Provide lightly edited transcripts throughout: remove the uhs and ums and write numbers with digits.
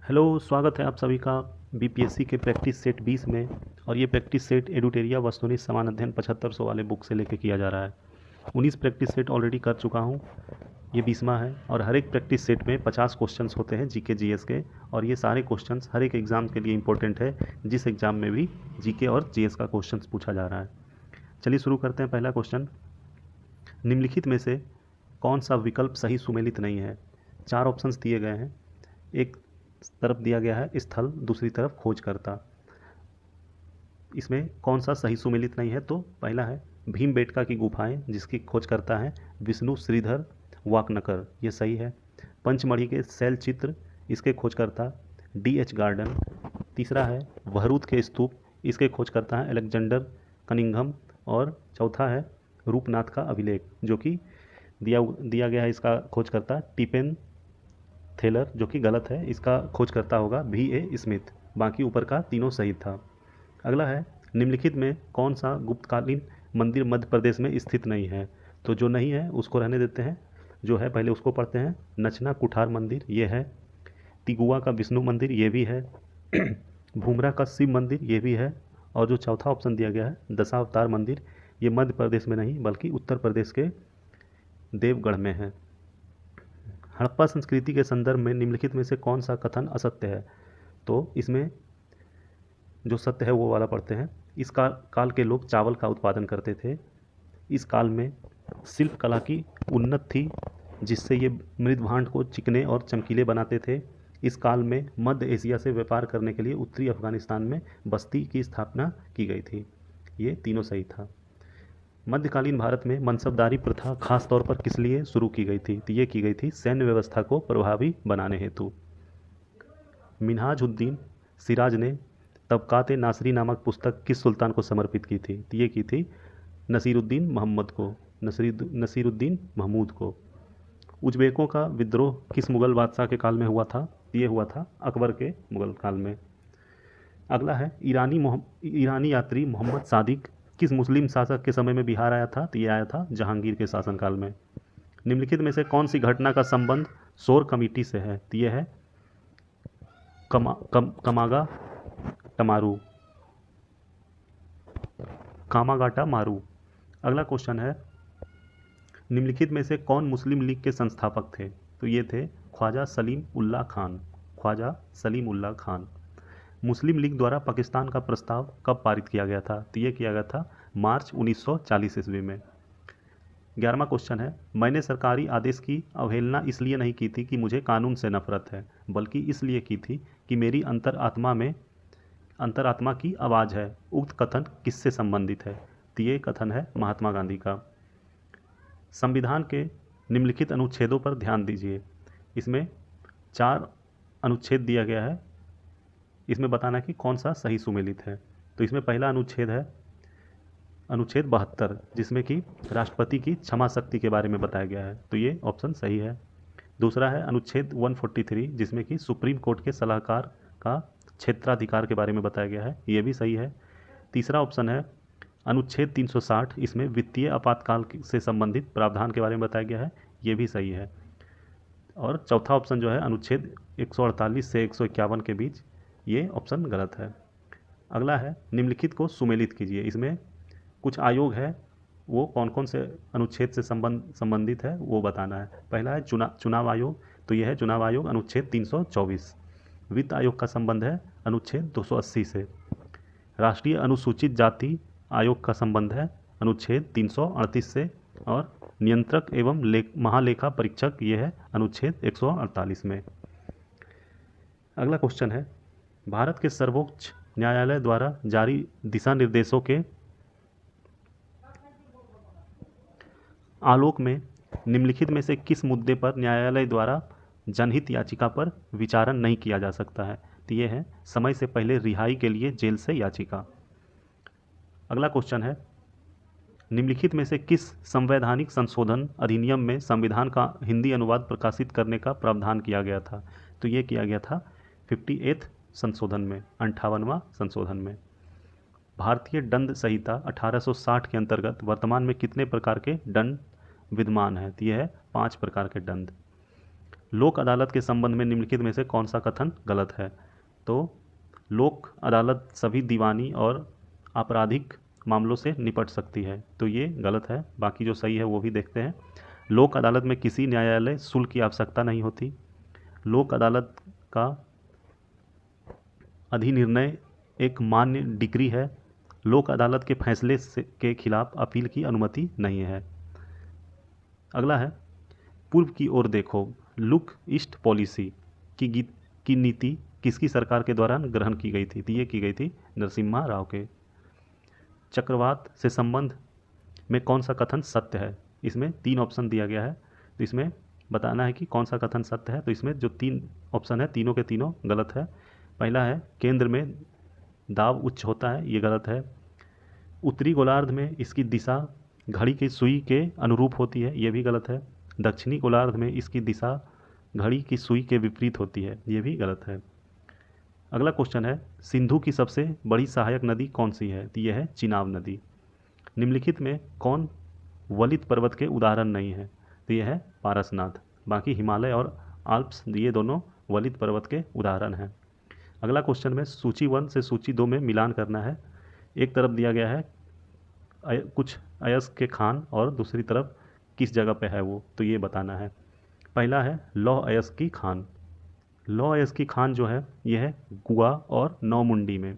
Hello, स्वागत है आप सभी का बीपीएससी के प्रैक्टिस सेट 20 में। और ये प्रैक्टिस सेट एडुटेरिया वस्तुनिष्ठ समान अध्ययन 7500 वाले बुक से लेके किया जा रहा है। 19 प्रैक्टिस सेट ऑलरेडी कर चुका हूँ, ये 20वां है। और हर एक प्रैक्टिस सेट में 50 क्वेश्चंस होते हैं जीके जीएस के, और ये सारे क्वेश्चंस हर एक एग्ज़ाम के लिए इंपॉर्टेंट है, जिस एग्ज़ाम में भी जीके और जीएस का क्वेश्चन पूछा जा रहा है। चलिए शुरू करते हैं। पहला क्वेश्चन, निम्नलिखित में से कौन सा विकल्प सही सुमेलित नहीं है। 4 ऑप्शंस दिए गए हैं, एक तरफ दिया गया है स्थल, दूसरी तरफ खोजकर्ता। इसमें कौन सा सही सुमेलित नहीं है? तो पहला है भीमबेटका की गुफाएं, जिसकी खोज करता है विष्णु श्रीधर वाकनकर, ये सही है। पंचमढ़ी के शैल चित्र, इसके खोजकर्ता डीएच गार्डन। तीसरा है वहरूद के स्तूप, इसके खोजकर्ता है अलेक्जेंडर कनिंघम। और चौथा है रूपनाथ का अभिलेख, जो कि दिया गया है, इसका खोजकर्ता टिपेन थेलर, जो कि गलत है। इसका खोजकर्ता होगा VA स्मिथ। बाकी ऊपर का तीनों सही था। अगला है निम्नलिखित में कौन सा गुप्तकालीन मंदिर मध्य प्रदेश में स्थित नहीं है। तो जो नहीं है उसको रहने देते हैं, जो है पहले उसको पढ़ते हैं। नचना कुठार मंदिर, ये है। तिगुआ का विष्णु मंदिर, ये भी है। भूमरा का शिव मंदिर, ये भी है। और जो चौथा ऑप्शन दिया गया है दशावतार मंदिर, ये मध्य प्रदेश में नहीं बल्कि उत्तर प्रदेश के देवगढ़ में है। हड़प्पा संस्कृति के संदर्भ में निम्नलिखित में से कौन सा कथन असत्य है। तो इसमें जो सत्य है वो वाला पढ़ते हैं। इस काल के लोग चावल का उत्पादन करते थे। इस काल में शिल्प कला की उन्नत थी, जिससे ये मृदभांड को चिकने और चमकीले बनाते थे। इस काल में मध्य एशिया से व्यापार करने के लिए उत्तरी अफगानिस्तान में बस्ती की स्थापना की गई थी। ये तीनों सही था। मध्यकालीन भारत में मनसबदारी प्रथा खास तौर पर किस लिए शुरू की गई थी। तो ये की गई थी सैन्य व्यवस्था को प्रभावी बनाने हेतु। मिन्हाजुद्दीन सिराज ने तबकात नासरी नामक पुस्तक किस सुल्तान को समर्पित की थी। तो ये की थी नसीरुद्दीन मोहम्मद को, नसीरुद्दीन महमूद को। उज्बेकों का विद्रोह किस मुगल बादशाह के काल में हुआ था। ये हुआ था अकबर के मुगल काल में। अगला है ईरानी यात्री मोहम्मद सादिक किस मुस्लिम शासक के समय में बिहार आया था। तो ये आया था जहांगीर के शासनकाल में। निम्नलिखित में से कौन सी घटना का संबंध शोर कमेटी से है। तो ये है कमागा टमारू, कामागाटा मारू। अगला क्वेश्चन है निम्नलिखित में से कौन मुस्लिम लीग के संस्थापक थे। तो ये थे ख्वाजा सलीम उल्लाह खान, ख्वाजा सलीम उल्लाह खान। मुस्लिम लीग द्वारा पाकिस्तान का प्रस्ताव कब पारित किया गया था। तो ये किया गया था मार्च 1940 ईस्वी में। 11वां क्वेश्चन है मैंने सरकारी आदेश की अवहेलना इसलिए नहीं की थी कि मुझे कानून से नफरत है, बल्कि इसलिए की थी कि मेरी अंतरात्मा की आवाज़ है। उक्त कथन किससे संबंधित है। तो ये कथन है महात्मा गांधी का। संविधान के निम्नलिखित अनुच्छेदों पर ध्यान दीजिए। इसमें 4 अनुच्छेद दिया गया है, इसमें बताना कि कौन सा सही सुमेलित है। तो इसमें पहला अनुच्छेद है अनुच्छेद 72, जिसमें कि राष्ट्रपति की क्षमा शक्ति के बारे में बताया गया है। तो ये ऑप्शन सही है। दूसरा है अनुच्छेद 143, जिसमें कि सुप्रीम कोर्ट के सलाहकार का क्षेत्राधिकार के बारे में बताया गया है। ये भी सही है। तीसरा ऑप्शन है अनुच्छेद 360, इसमें वित्तीय आपातकाल से संबंधित प्रावधान के बारे में बताया गया है। ये भी सही है। और चौथा ऑप्शन जो है अनुच्छेद 148 से 151 के बीच, ये ऑप्शन गलत है। अगला है निम्नलिखित को सुमेलित कीजिए। इसमें कुछ आयोग है, वो कौन कौन से अनुच्छेद से संबंधित है वो बताना है। पहला है चुनाव आयोग। तो यह है चुनाव आयोग अनुच्छेद 324। वित्त आयोग का संबंध है अनुच्छेद 280 से। राष्ट्रीय अनुसूचित जाति आयोग का संबंध है अनुच्छेद 338 से। और नियंत्रक एवं महालेखा परीक्षक, ये है अनुच्छेद 148 में। अगला क्वेश्चन है भारत के सर्वोच्च न्यायालय द्वारा जारी दिशा निर्देशों के आलोक में निम्नलिखित में से किस मुद्दे पर न्यायालय द्वारा जनहित याचिका पर विचारण नहीं किया जा सकता है। तो ये है समय से पहले रिहाई के लिए जेल से याचिका। अगला क्वेश्चन है निम्नलिखित में से किस संवैधानिक संशोधन अधिनियम में संविधान का हिंदी अनुवाद प्रकाशित करने का प्रावधान किया गया था। तो ये किया गया था 58 संशोधन में, 58वां संशोधन में। भारतीय दंड संहिता 1860 के अंतर्गत वर्तमान में कितने प्रकार के दंड विद्यमान है। तो यह है 5 प्रकार के दंड। लोक अदालत के संबंध में निम्नलिखित में से कौन सा कथन गलत है? तो लोक अदालत सभी दीवानी और आपराधिक मामलों से निपट सकती है, तो ये गलत है। बाकी जो सही है वो भी देखते हैं। लोक अदालत में किसी न्यायालय शुल्क की आवश्यकता नहीं होती। लोक अदालत का अधिनिर्णय एक मान्य डिक्री है। लोक अदालत के फैसले के खिलाफ अपील की अनुमति नहीं है। अगला है पूर्व की ओर देखो, लुक ईस्ट पॉलिसी की नीति किसकी सरकार के दौरान ग्रहण की गई थी? तो ये की गई थी नरसिम्हा राव के। चक्रवात से संबंध में कौन सा कथन सत्य है? इसमें 3 ऑप्शन दिया गया है, तो इसमें बताना है कि कौन सा कथन सत्य है। तो इसमें जो 3 ऑप्शन है तीनों के तीनों गलत है। पहला है केंद्र में दाब उच्च होता है, ये गलत है। उत्तरी गोलार्ध में इसकी दिशा घड़ी की सुई के अनुरूप होती है, ये भी गलत है। दक्षिणी गोलार्ध में इसकी दिशा घड़ी की सुई के विपरीत होती है, ये भी गलत है। अगला क्वेश्चन है सिंधु की सबसे बड़ी सहायक नदी कौन सी है? तो यह है चिनाब नदी। निम्नलिखित में कौन वलित पर्वत के उदाहरण नहीं है? तो यह है पारसनाथ। बाकी हिमालय और आल्प्स ये दोनों वलित पर्वत के उदाहरण हैं। अगला क्वेश्चन में सूची 1 से सूची 2 में मिलान करना है। एक तरफ दिया गया है कुछ अयस्क के खान और दूसरी तरफ किस जगह पे है वो, तो ये बताना है। पहला है लौह अयस्क की खान। लौह अयस्क की खान जो है यह है गुआ और नौमुंडी में।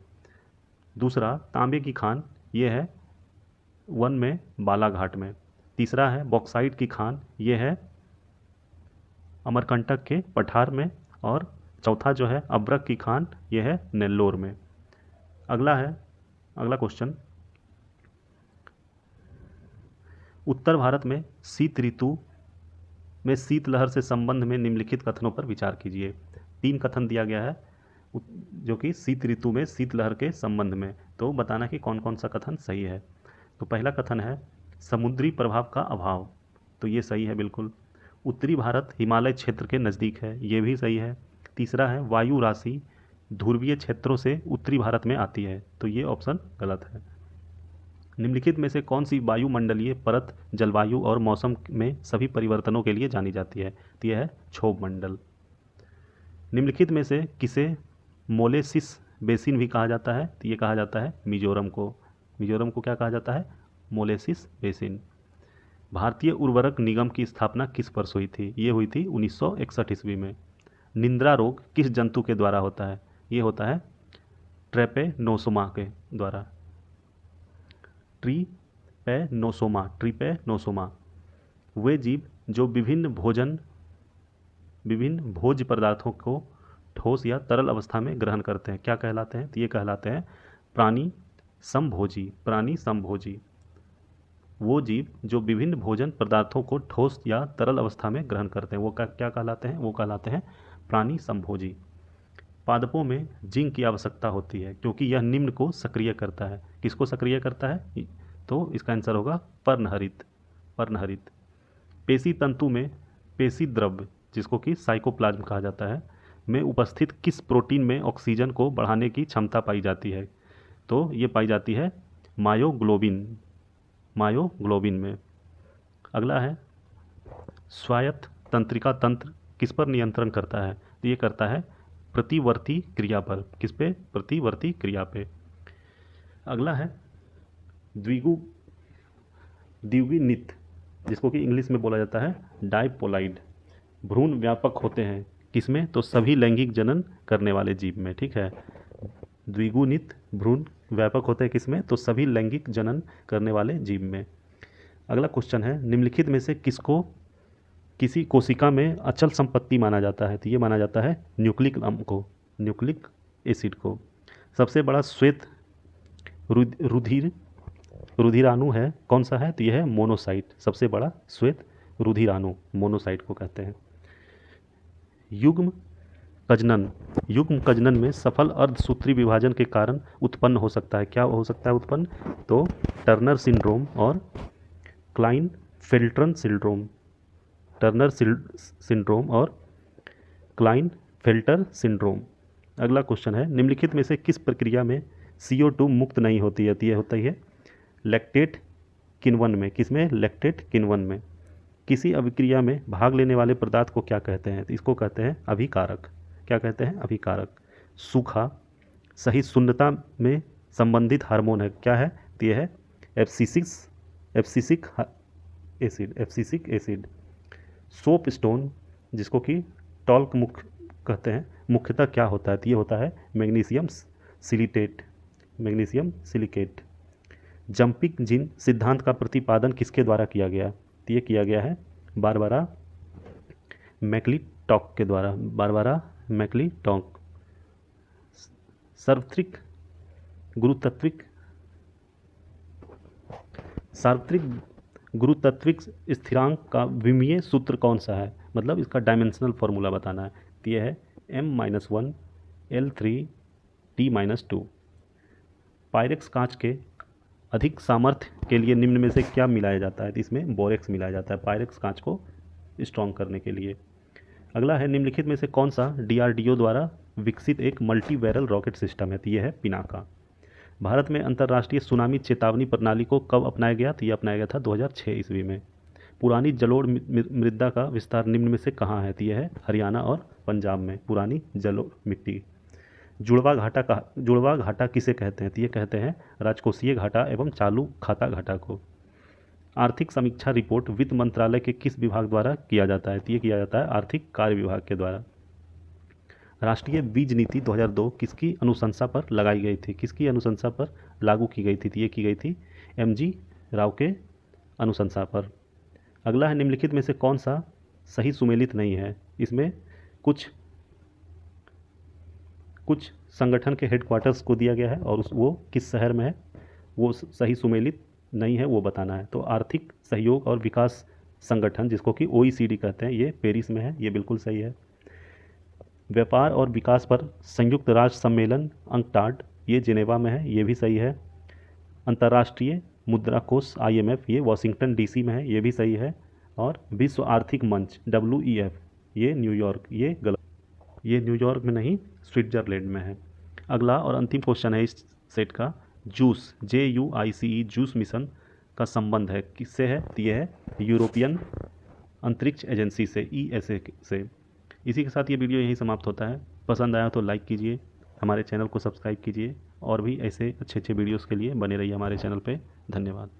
दूसरा तांबे की खान, ये है वन में बालाघाट में। तीसरा है बॉक्साइट की खान, ये है अमरकंटक के पठार में। और चौथा जो है अब्रक की खान, ये है नेल्लोर में। अगला क्वेश्चन, उत्तर भारत में शीत ऋतु में शीतलहर से संबंध में निम्नलिखित कथनों पर विचार कीजिए। 3 कथन दिया गया है जो कि शीत ऋतु में शीतलहर के संबंध में, तो बताना कि कौन कौन सा कथन सही है। तो पहला कथन है समुद्री प्रभाव का अभाव, तो ये सही है बिल्कुल। उत्तरी भारत हिमालय क्षेत्र के नज़दीक है, ये भी सही है। तीसरा है वायु राशि ध्रुवीय क्षेत्रों से उत्तरी भारत में आती है, तो ये ऑप्शन गलत है। निम्नलिखित में से कौन सी वायुमंडलीय परत जलवायु और मौसम में सभी परिवर्तनों के लिए जानी जाती है? तो यह है क्षोभ मंडल। निम्नलिखित में से किसे मोलेसिस बेसिन भी कहा जाता है? तो ये कहा जाता है मिजोरम को। मिजोरम को क्या कहा जाता है? Molasses basin. भारतीय उर्वरक निगम की स्थापना किस वर्ष हुई थी? ये हुई थी 1961 ईस्वी में। निंद्रा रोग किस जंतु के द्वारा होता है? ये होता है ट्रेपेनोसोमा के द्वारा। ट्रीपेनोसोमा वे जीव जो विभिन्न भोज्य पदार्थों को ठोस या तरल अवस्था में ग्रहण करते हैं, क्या कहलाते हैं? तो ये कहलाते हैं प्राणी संभोजी। वो जीव जो विभिन्न भोजन पदार्थों को ठोस या तरल अवस्था में ग्रहण करते हैं वो क्या कहलाते हैं? वो कहलाते हैं प्राणी संभोजी। पादपों में जिंक की आवश्यकता होती है क्योंकि यह निम्न को सक्रिय करता है। किसको सक्रिय करता है? तो इसका आंसर होगा पर्णहरित। पेशी तंतु में पेशी द्रव्य, जिसको कि साइकोप्लाज्म कहा जाता है, में उपस्थित किस प्रोटीन में ऑक्सीजन को बढ़ाने की क्षमता पाई जाती है? तो ये पाई जाती है मायोग्लोबिन में। अगला है स्वायत्त तंत्रिका तंत्र किस पर नियंत्रण करता है? तो ये करता है प्रतिवर्ती क्रिया पर। किस पे? प्रतिवर्ती क्रिया पे। अगला है द्विगुणित, जिसको कि इंग्लिश में बोला जाता है डाइपोलाइड। भ्रूण व्यापक होते हैं किसमें? तो सभी लैंगिक जनन करने वाले जीव में। ठीक है, द्विगुणित भ्रूण व्यापक होते हैं किसमें? तो सभी लैंगिक जनन करने वाले जीव में। अगला क्वेश्चन है निम्नलिखित में से किसको किसी कोशिका में अचल संपत्ति माना जाता है? तो ये माना जाता है न्यूक्लिक एसिड को। सबसे बड़ा श्वेत रुधिराणु है कौन सा है? तो यह है मोनोसाइट। सबसे बड़ा श्वेत रुधिराणु मोनोसाइट को कहते हैं। युग्म प्रजनन में सफल अर्धसूत्री विभाजन के कारण उत्पन्न हो सकता है, क्या हो सकता है उत्पन्न? तो टर्नर सिंड्रोम और क्लाइनफेल्टर सिंड्रोम। अगला क्वेश्चन है निम्नलिखित में से किस प्रक्रिया में CO2 मुक्त नहीं होती है? तो यह होता ही है लैक्टेट किण्वन में। किसमें? लैक्टेट किण्वन में। किसी अभिक्रिया में भाग लेने वाले पदार्थ को क्या कहते हैं? तो इसको कहते हैं अभिकारक। क्या कहते हैं? अभिकारक। सूखा सही शून्यता में संबंधित हार्मोन है, क्या है? तो ये है एब्सिसिक एसिड। सोप स्टोन जिसको कि टॉल्क मुख कहते हैं, मुख्यतः क्या होता है? तो ये होता है मैग्नीशियम सिलिकेट। जंपिंग जिन सिद्धांत का प्रतिपादन किसके द्वारा किया गया? तो ये किया गया है बारबरा मैक्लीटॉक के द्वारा। बारबरा मैक्लीटॉक। सार्वत्रिक गुरुत्विक स्थिरांक का विमीय सूत्र कौन सा है? मतलब इसका डायमेंशनल फॉर्मूला बताना है। तो ये है m-1 L3T-2। पायरेक्स कांच के अधिक सामर्थ्य के लिए निम्न में से क्या मिलाया जाता है? तो इसमें बोरेक्स मिलाया जाता है पायरेक्स कांच को स्ट्रॉन्ग करने के लिए। अगला है निम्नलिखित में से कौन सा DRDO द्वारा विकसित एक मल्टी बैरल रॉकेट सिस्टम है? तो ये है पिनाका। भारत में अंतर्राष्ट्रीय सुनामी चेतावनी प्रणाली को कब अपनाया गया? तो ये अपनाया गया था 2006 ईस्वी में। पुरानी जलोढ़ मृदा का विस्तार निम्न में से कहाँ है? तो ये है हरियाणा और पंजाब में पुरानी जलोढ़ मिट्टी। जुड़वा घाटा किसे कहते हैं? तो ये कहते हैं राजकोषीय घाटा एवं चालू खाता घाटा को। आर्थिक समीक्षा रिपोर्ट वित्त मंत्रालय के किस विभाग द्वारा किया जाता है? तो ये किया जाता है आर्थिक कार्य विभाग के द्वारा। राष्ट्रीय बीज नीति 2002 किसकी अनुशंसा पर लगाई गई थी? किसकी अनुशंसा पर लागू की गई थी? तो ये की गई थी MG राव के अनुशंसा पर। अगला है निम्नलिखित में से कौन सा सही सुमेलित नहीं है? इसमें कुछ संगठन के हेडक्वार्टर्स को दिया गया है और वो किस शहर में है, वो सही सुमेलित नहीं है, वो बताना है। तो आर्थिक सहयोग और विकास संगठन जिसको कि OECD कहते हैं, ये पेरिस में है, ये बिल्कुल सही है। व्यापार और विकास पर संयुक्त राष्ट्र सम्मेलन अंकटाड, ये जिनेवा में है, ये भी सही है। अंतर्राष्ट्रीय मुद्रा कोष IMF, ये वाशिंगटन DC में है, ये भी सही है। और विश्व आर्थिक मंच WEF, ये न्यूयॉर्क, ये गलत, ये न्यूयॉर्क में नहीं स्विट्जरलैंड में है। अगला और अंतिम क्वेश्चन है इस सेट का, JUICE जूस मिशन का संबंध है किससे है? तो ये है यूरोपियन अंतरिक्ष एजेंसी से, ESA से। इसी के साथ ये वीडियो यहीं समाप्त होता है। पसंद आया तो लाइक कीजिए, हमारे चैनल को सब्सक्राइब कीजिए और भी ऐसे अच्छे वीडियोस के लिए बने रहिए हमारे चैनल पे। धन्यवाद।